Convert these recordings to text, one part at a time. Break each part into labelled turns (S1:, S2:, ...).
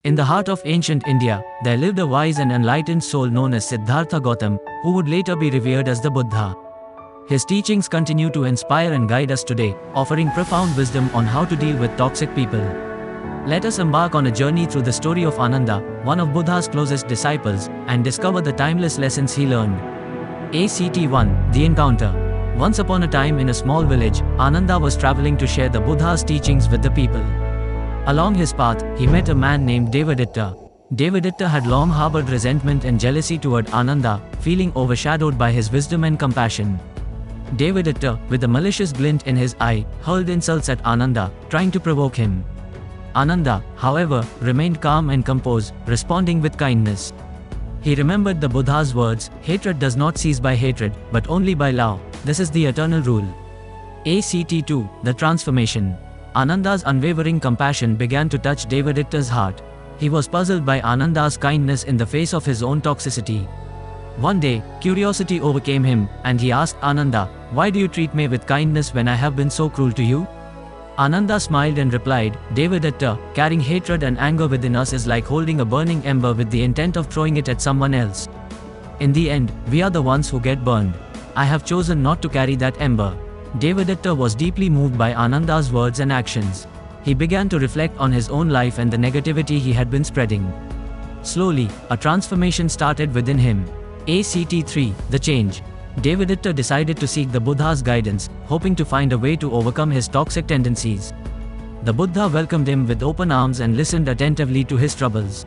S1: In the heart of ancient India, there lived a wise and enlightened soul known as Siddhartha Gautam, who would later be revered as the Buddha. His teachings continue to inspire and guide us today, offering profound wisdom on how to deal with toxic people. Let us embark on a journey through the story of Ananda, one of Buddha's closest disciples, and discover the timeless lessons he learned. ACT 1. The Encounter. Once upon a time in a small village, Ananda was traveling to share the Buddha's teachings with the people. Along his path, he met a man named Devadatta. Devadatta had long harbored resentment and jealousy toward Ananda, feeling overshadowed by his wisdom and compassion. Devadatta, with a malicious glint in his eye, hurled insults at Ananda, trying to provoke him. Ananda, however, remained calm and composed, responding with kindness. He remembered the Buddha's words, "Hatred does not cease by hatred, but only by love. This is the eternal rule." ACT 2. The Transformation. Ananda's unwavering compassion began to touch Devadatta's heart. He was puzzled by Ananda's kindness in the face of his own toxicity. One day, curiosity overcame him, and he asked Ananda, "Why do you treat me with kindness when I have been so cruel to you?" Ananda smiled and replied, "Devadatta, carrying hatred and anger within us is like holding a burning ember with the intent of throwing it at someone else. In the end, we are the ones who get burned. I have chosen not to carry that ember." Devadatta was deeply moved by Ananda's words and actions. He began to reflect on his own life and the negativity he had been spreading. Slowly, a transformation started within him. ACT 3. The Change. Devadatta decided to seek the Buddha's guidance, hoping to find a way to overcome his toxic tendencies. The Buddha welcomed him with open arms and listened attentively to his troubles.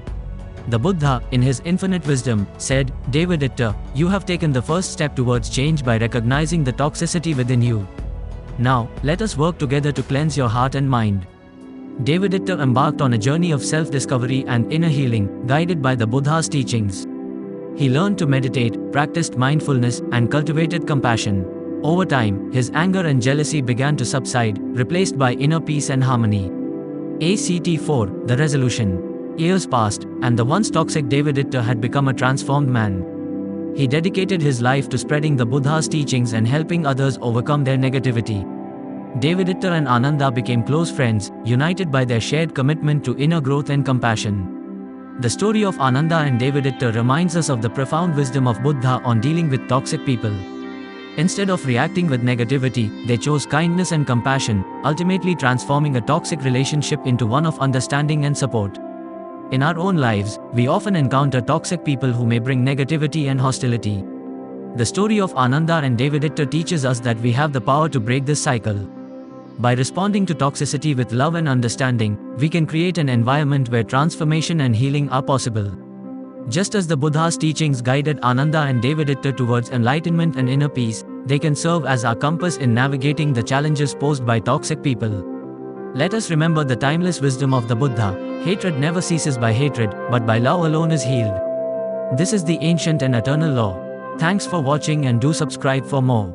S1: The Buddha, in his infinite wisdom, said, "Devadatta, you have taken the first step towards change by recognizing the toxicity within you. Now, let us work together to cleanse your heart and mind." Devadatta embarked on a journey of self-discovery and inner healing, guided by the Buddha's teachings. He learned to meditate, practiced mindfulness, and cultivated compassion. Over time, his anger and jealousy began to subside, replaced by inner peace and harmony. ACT 4. The Resolution. Years passed, and the once toxic Devadatta had become a transformed man. He dedicated his life to spreading the Buddha's teachings and helping others overcome their negativity. Devadatta and Ananda became close friends, united by their shared commitment to inner growth and compassion. The story of Ananda and Devadatta reminds us of the profound wisdom of Buddha on dealing with toxic people. Instead of reacting with negativity, they chose kindness and compassion, ultimately transforming a toxic relationship into one of understanding and support. In our own lives, we often encounter toxic people who may bring negativity and hostility. The story of Ananda and Devadatta teaches us that we have the power to break this cycle. By responding to toxicity with love and understanding, we can create an environment where transformation and healing are possible. Just as the Buddha's teachings guided Ananda and Devadatta towards enlightenment and inner peace, they can serve as our compass in navigating the challenges posed by toxic people. Let us remember the timeless wisdom of the Buddha: hatred never ceases by hatred, but by love alone is healed. This is the ancient and eternal law. Thanks for watching and do subscribe for more.